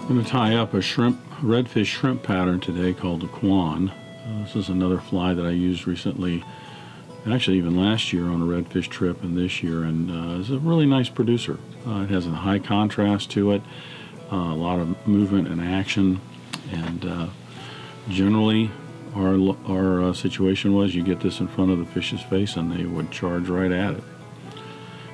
I'm going to tie up a redfish shrimp pattern today called the Kwan. This is another fly that I used recently, actually even last year on a redfish trip and this year, and it's a really nice producer. It has a high contrast to it, a lot of movement and action, and generally our situation was you get this in front of the fish's face and they would charge right at it.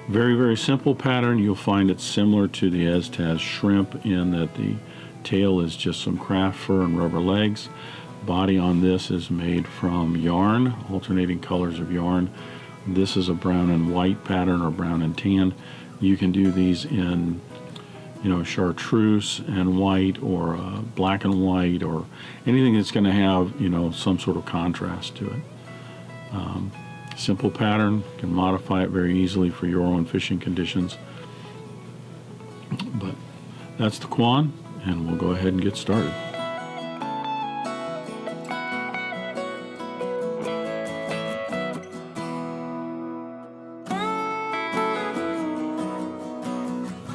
Very, very simple pattern. You'll find it similar to the Estaz shrimp in that the tail is just some craft fur and rubber legs. Body on this is made from yarn, alternating colors of yarn. This is a brown and white pattern or brown and tan. You can do these in, chartreuse and white, or black and white, or anything that's going to have, some sort of contrast to it. Simple pattern, can modify it very easily for your own fishing conditions. But that's the Kwan, and we'll go ahead and get started.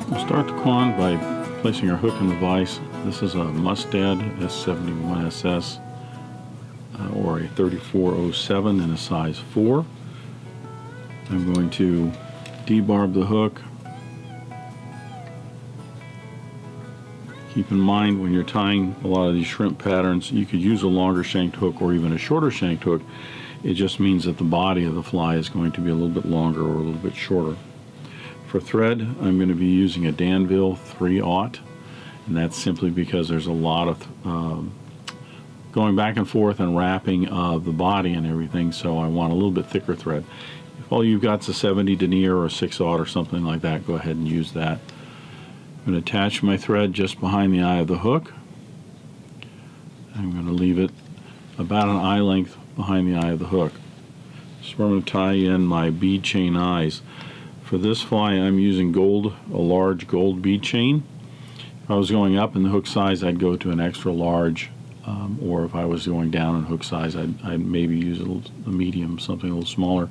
We'll start the Kwan by placing our hook in the vise. This is a Mustad S71SS. Or a 3407 in a size 4. I'm going to debarb the hook. Keep in mind when you're tying a lot of these shrimp patterns, you could use a longer shanked hook or even a shorter shanked hook. It just means that the body of the fly is going to be a little bit longer or a little bit shorter. For thread, I'm going to be using a Danville 3/0, and that's simply because there's a lot of going back and forth and wrapping of the body and everything, so I want a little bit thicker thread. If all you've got is a 70 denier or a 6/0 or something like that, go ahead and use that. I'm going to attach my thread just behind the eye of the hook. I'm going to leave it about an eye length behind the eye of the hook. So I'm going to tie in my Bead Chain Eyes. For this fly, I'm using a large gold bead chain. If I was going up in the hook size, I'd go to an extra large. Or if I was going down in hook size, I'd maybe use a medium, something a little smaller.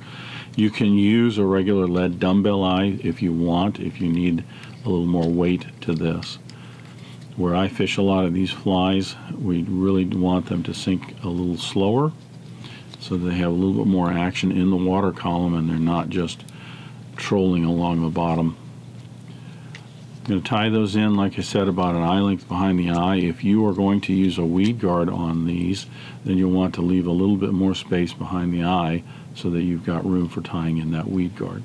You can use a regular lead dumbbell eye if you want, if you need a little more weight to this. Where I fish a lot of these flies, we really want them to sink a little slower so they have a little bit more action in the water column and they're not just trolling along the bottom. I'm going to tie those in, like I said, about an eye length behind the eye. If you are going to use a weed guard on these, then you'll want to leave a little bit more space behind the eye so that you've got room for tying in that weed guard.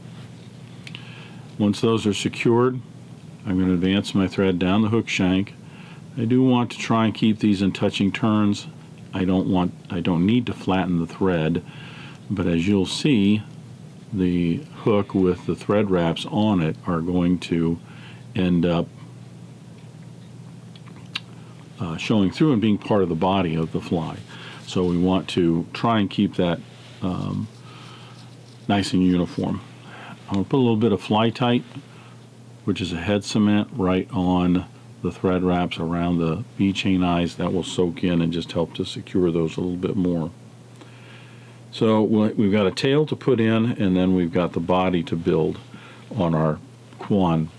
Once those are secured, I'm going to advance my thread down the hook shank. I do want to try and keep these in touching turns. I don't need to flatten the thread, but as you'll see, the hook with the thread wraps on it are going to end up showing through and being part of the body of the fly. So we want to try and keep that nice and uniform. I'm going to put a little bit of Fly Tight, which is a head cement, right on the thread wraps around the Bead Chain Eyes. That will soak in and just help to secure those a little bit more. So we've got a tail to put in, and then we've got the body to build on our Kwan.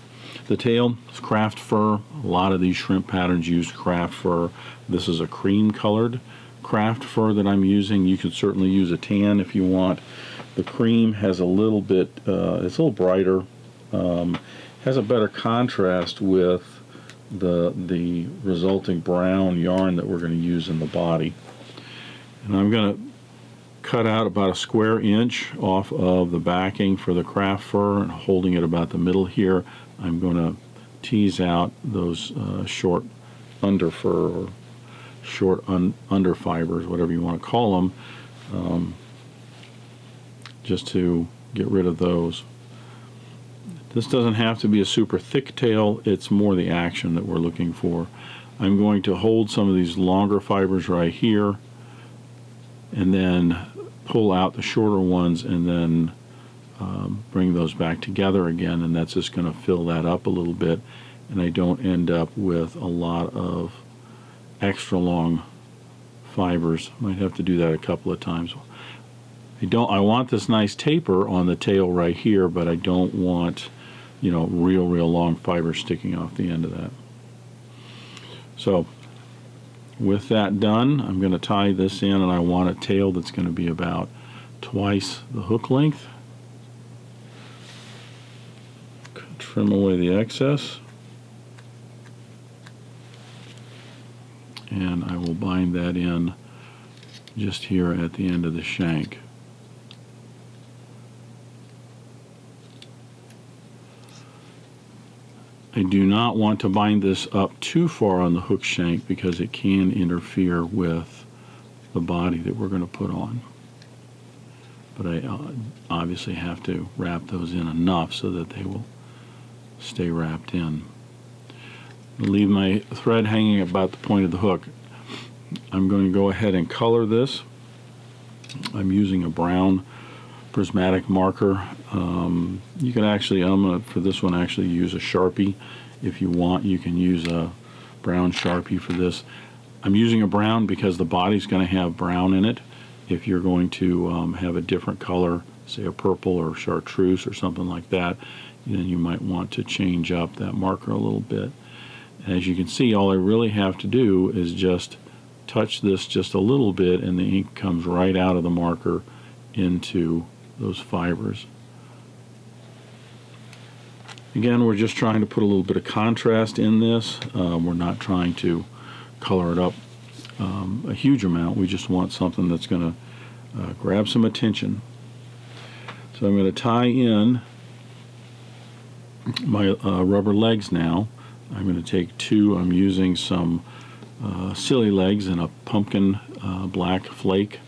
The tail is craft fur. A lot of these shrimp patterns use craft fur. This is a cream colored craft fur that I'm using. You could certainly use a tan if you want. The cream has a little bit, it's a little brighter, has a better contrast with the resulting brown yarn that we're going to use in the body. And I'm going to cut out about a square inch off of the backing for the craft fur and holding it about the middle here. I'm going to tease out those short under fur or short under fibers, whatever you want to call them, just to get rid of those. This doesn't have to be a super thick tail, it's more the action that we're looking for. I'm going to hold some of these longer fibers right here and then pull out the shorter ones and then bring those back together again, and that's just going to fill that up a little bit, and I don't end up with a lot of extra long fibers. Might have to do that a couple of times. I want this nice taper on the tail right here, but I don't want, real long fibers sticking off the end of that. So with that done, I'm going to tie this in, and I want a tail that's going to be about twice the hook length. Trim away the excess, and I will bind that in just here at the end of the shank. I do not want to bind this up too far on the hook shank because it can interfere with the body that we're going to put on. But I obviously have to wrap those in enough so that they will stay wrapped in. I'll leave my thread hanging about the point of the hook. I'm going to go ahead and color this. I'm using a brown prismatic marker. You can actually, I'm going to, for this one, actually use a Sharpie. If you want, you can use a brown Sharpie for this. I'm using a brown because the body's going to have brown in it. If you're going to have a different color, say a purple or chartreuse or something like that, then you might want to change up that marker a little bit. As you can see, all I really have to do is just touch this just a little bit, and the ink comes right out of the marker into those fibers. Again, we're just trying to put a little bit of contrast in this. We're not trying to color it up a huge amount. We just want something that's going to grab some attention. So I'm going to tie in my rubber legs now. I'm going to take two. I'm using some Sili-Legs and a pumpkin black flake,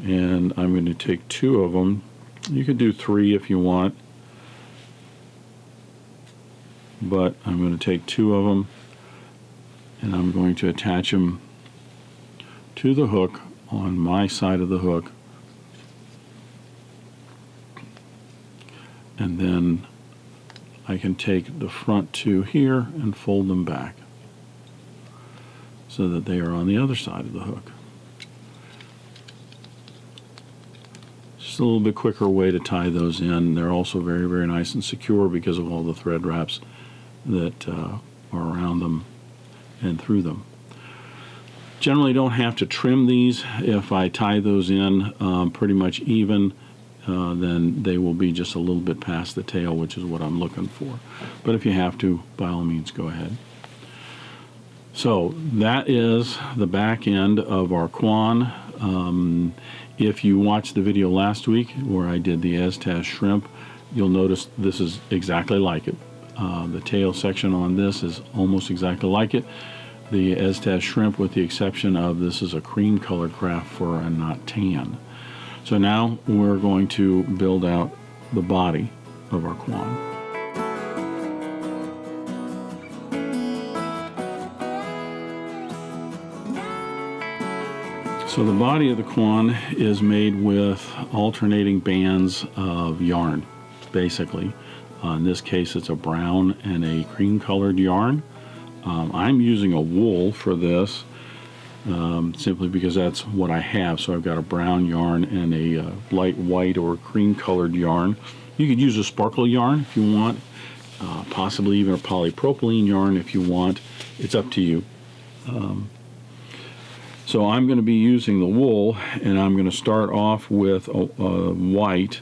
and I'm going to take two of them. You could do three if you want, but I'm going to take two of them, and I'm going to attach them to the hook on my side of the hook, and then I can take the front two here and fold them back so that they are on the other side of the hook. Just a little bit quicker way to tie those in. They're also very, very nice and secure because of all the thread wraps that are around them and through them. Generally don't have to trim these. If I tie those in pretty much even, then they will be just a little bit past the tail, which is what I'm looking for. But if you have to, by all means, go ahead. So that is the back end of our Kwan. If you watched the video last week where I did the Aztec shrimp, you'll notice this is exactly like it. The tail section on this is almost exactly like it. The Aztec shrimp, with the exception of this is a cream colored craft fur and not tan. So now we're going to build out the body of our Kwan. So the body of the Kwan is made with alternating bands of yarn, basically. In this case, it's a brown and a cream colored yarn. I'm using a wool for this. Simply because that's what I have. So I've got a brown yarn and a light white or cream colored yarn. You could use a sparkle yarn if you want, possibly even a polypropylene yarn if you want. It's up to you. So I'm going to be using the wool, and I'm going to start off with white.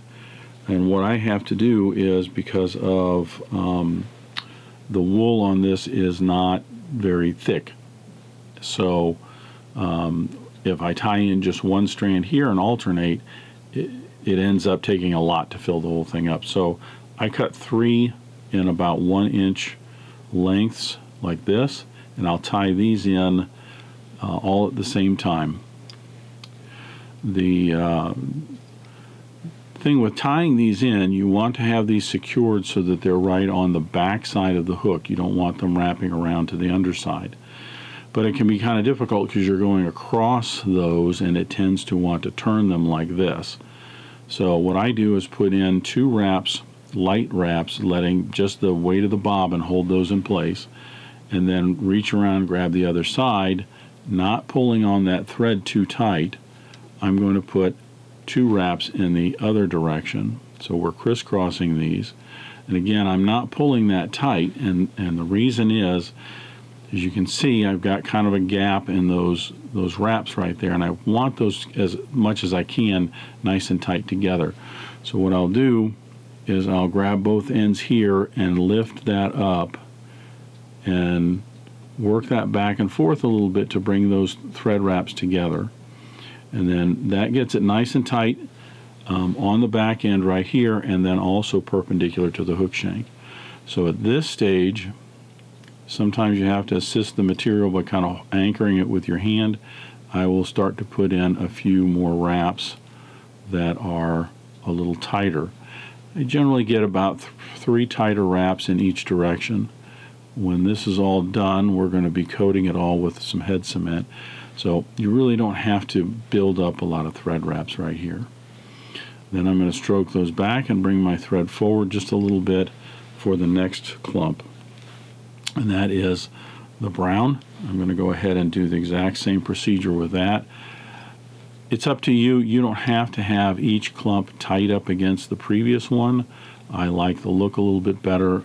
And what I have to do is, because of the wool on this is not very thick, so if I tie in just one strand here and alternate, it ends up taking a lot to fill the whole thing up. So I cut 3 in about 1 inch lengths like this, and I'll tie these in all at the same time. The thing with tying these in, you want to have these secured so that they're right on the back side of the hook. You don't want them wrapping around to the underside. But it can be kind of difficult because you're going across those, and it tends to want to turn them like this. So what I do is put in 2 wraps, light wraps, letting just the weight of the bobbin hold those in place, and then reach around, grab the other side, not pulling on that thread too tight. I'm going to put 2 wraps in the other direction. So we're crisscrossing these. And again, I'm not pulling that tight, and the reason is As you can see, I've got kind of a gap in those wraps right there, and I want those as much as I can nice and tight together. So what I'll do is I'll grab both ends here and lift that up and work that back and forth a little bit to bring those thread wraps together. And then that gets it nice and tight on the back end right here, and then also perpendicular to the hook shank. So at this stage, sometimes you have to assist the material by kind of anchoring it with your hand. I will start to put in a few more wraps that are a little tighter. I generally get about 3 tighter wraps in each direction. When this is all done, we're going to be coating it all with some head cement. So you really don't have to build up a lot of thread wraps right here. Then I'm going to stroke those back and bring my thread forward just a little bit for the next clump. And that is the brown. I'm going to go ahead and do the exact same procedure with that. It's up to you. You don't have to have each clump tight up against the previous one. I like the look a little bit better.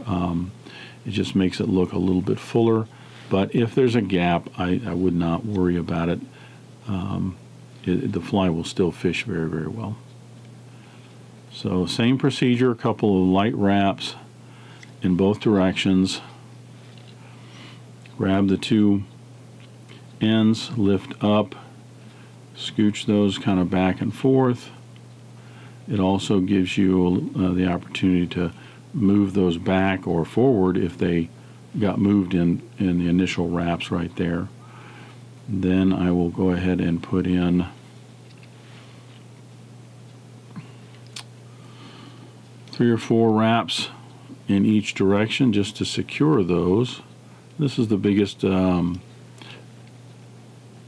It just makes it look a little bit fuller. But if there's a gap, I would not worry about it. The fly will still fish very, very well. So same procedure, a couple of light wraps in both directions. Grab the 2 ends, lift up, scooch those kind of back and forth. It also gives you the opportunity to move those back or forward if they got moved in the initial wraps right there. Then I will go ahead and put in three or 4 wraps in each direction just to secure those. This is the biggest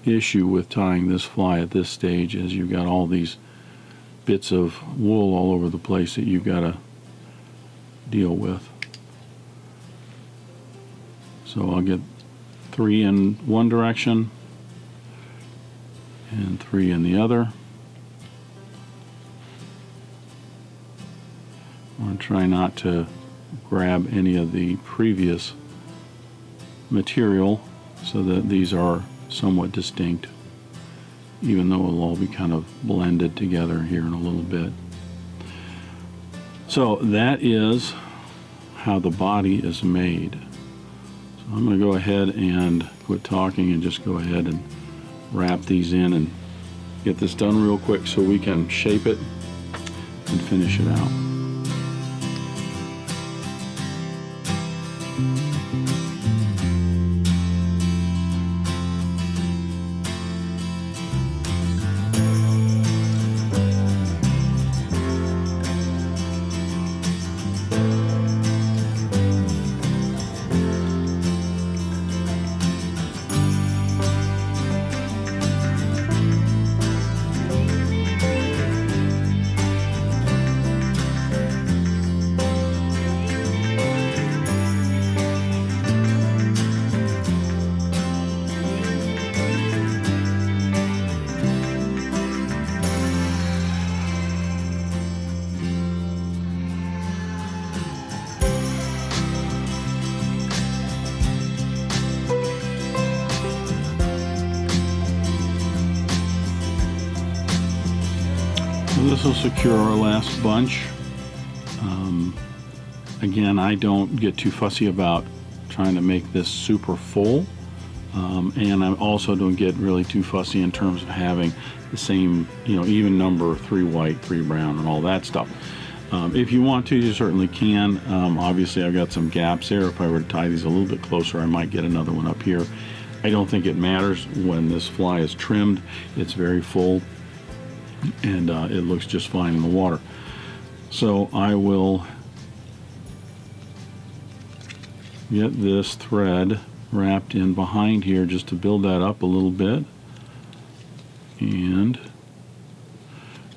issue with tying this fly at this stage, is you've got all these bits of wool all over the place that you've got to deal with. So I'll get 3 in one direction and 3 in the other. I want to try not to grab any of the previous material so that these are somewhat distinct, even though it'll all be kind of blended together here in a little bit. So that is how the body is made. So I'm going to go ahead and quit talking and just go ahead and wrap these in and get this done real quick so we can shape it and finish it out. This will secure our last bunch. Again, I don't get too fussy about trying to make this super full, and I also don't get really too fussy in terms of having the same, even number, 3 white, 3 brown, and all that stuff. If you want to, you certainly can. Obviously, I've got some gaps there. If I were to tie these a little bit closer, I might get another one up here. I don't think it matters when this fly is trimmed. It's very full, and it looks just fine in the water. So I will get this thread wrapped in behind here just to build that up a little bit and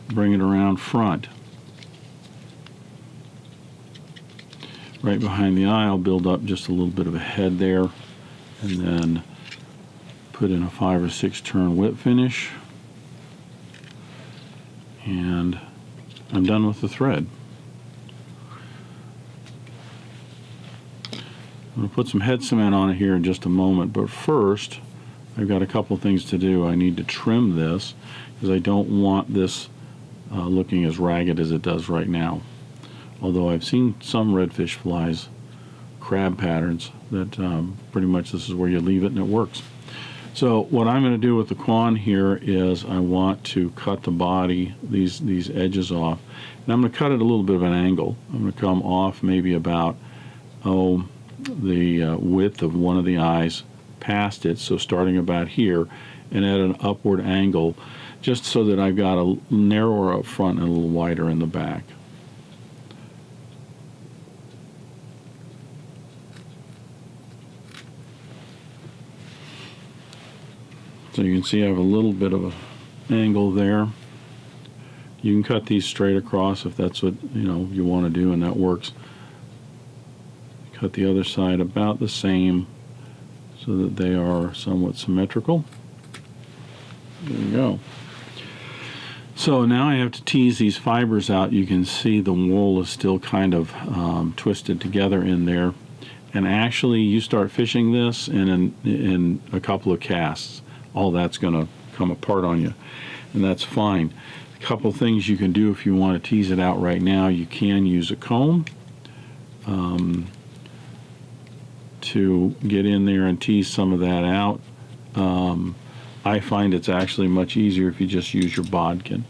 bring it around front. Right behind the eye, I'll build up just a little bit of a head there and then put in a 5 or 6 turn whip finish. And I'm done with the thread. I'm going to put some head cement on it here in just a moment, but first I've got a couple things to do. I need to trim this because I don't want this looking as ragged as it does right now. Although I've seen some redfish flies, crab patterns, that pretty much this is where you leave it and it works. So what I'm going to do with the Kwan here is I want to cut the body, these edges off. And I'm going to cut it at a little bit of an angle. I'm going to come off maybe about, the width of one of the eyes past it, so starting about here, and at an upward angle, just so that I've got a narrower up front and a little wider in the back. So you can see I have a little bit of an angle there. You can cut these straight across if that's what you want to do, and that works. Cut the other side about the same so that they are somewhat symmetrical. There you go. So now I have to tease these fibers out. You can see the wool is still kind of twisted together in there. And actually you start fishing this, and in a couple of casts, all that's going to come apart on you. And that's fine. A couple things you can do if you want to tease it out right now. You can use a comb to get in there and tease some of that out. I find it's actually much easier if you just use your bodkin.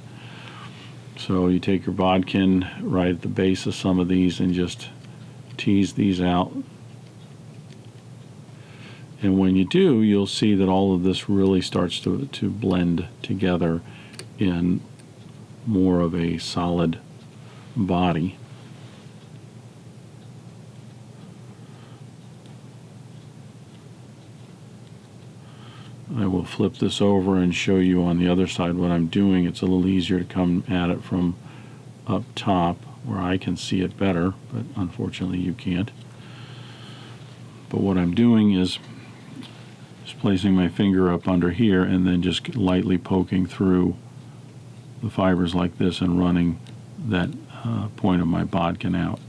So you take your bodkin right at the base of some of these and just tease these out. And when you do, you'll see that all of this really starts to blend together in more of a solid body. I will flip this over and show you on the other side what I'm doing. It's a little easier to come at it from up top where I can see it better, but unfortunately you can't. But what I'm doing is just placing my finger up under here and then just lightly poking through the fibers like this and running that point of my bodkin out.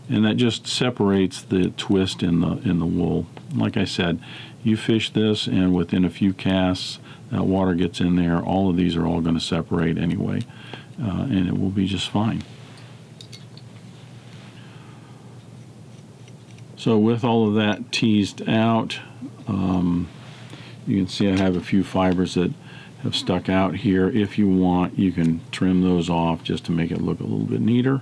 And that just separates the twist in the wool. Like I said, you fish this and within a few casts that water gets in there, all of these are all going to separate anyway, and it will be just fine. So with all of that teased out, you can see I have a few fibers that have stuck out here. If you want, you can trim those off just to make it look a little bit neater.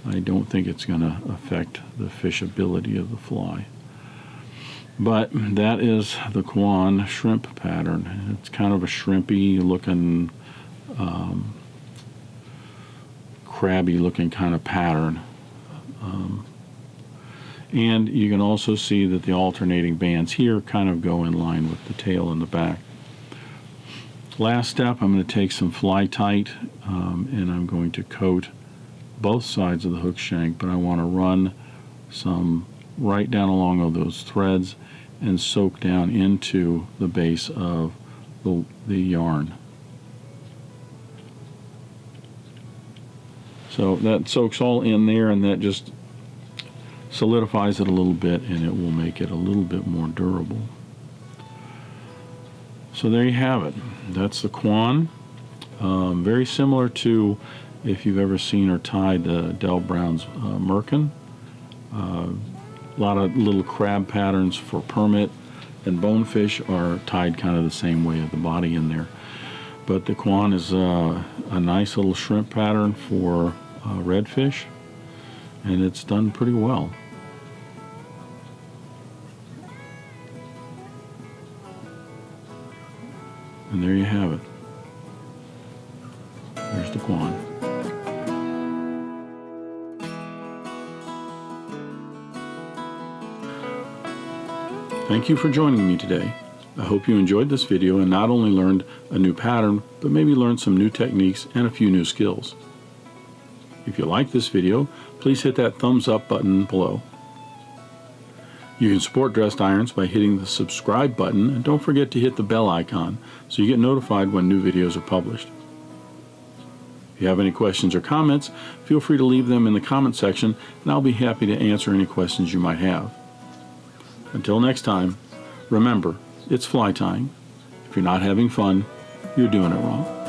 I don't think it's going to affect the fishability of the fly. But that is the Kwan shrimp pattern. It's kind of a shrimpy looking, crabby looking kind of pattern. And you can also see that the alternating bands here kind of go in line with the tail in the back. Last step, I'm going to take some fly tight and I'm going to coat both sides of the hook shank, but I want to run some right down along all those threads and soak down into the base of the yarn. So that soaks all in there, and that just solidifies it a little bit, and it will make it a little bit more durable. So there you have it. That's the Kwan. Very similar to if you've ever seen or tied Del Brown's merkin. A lot of little crab patterns for permit, and bonefish are tied kind of the same way at the body in there. But the Kwan is a nice little shrimp pattern for redfish, and it's done pretty well. And there you have it. There's the Kwan. Thank you for joining me today. I hope you enjoyed this video and not only learned a new pattern, but maybe learned some new techniques and a few new skills. If you like this video, please hit that thumbs up button below. You can support Dressed Irons by hitting the subscribe button, and don't forget to hit the bell icon so you get notified when new videos are published. If you have any questions or comments, feel free to leave them in the comment section, and I'll be happy to answer any questions you might have. Until next time, remember, it's fly tying. If you're not having fun, you're doing it wrong.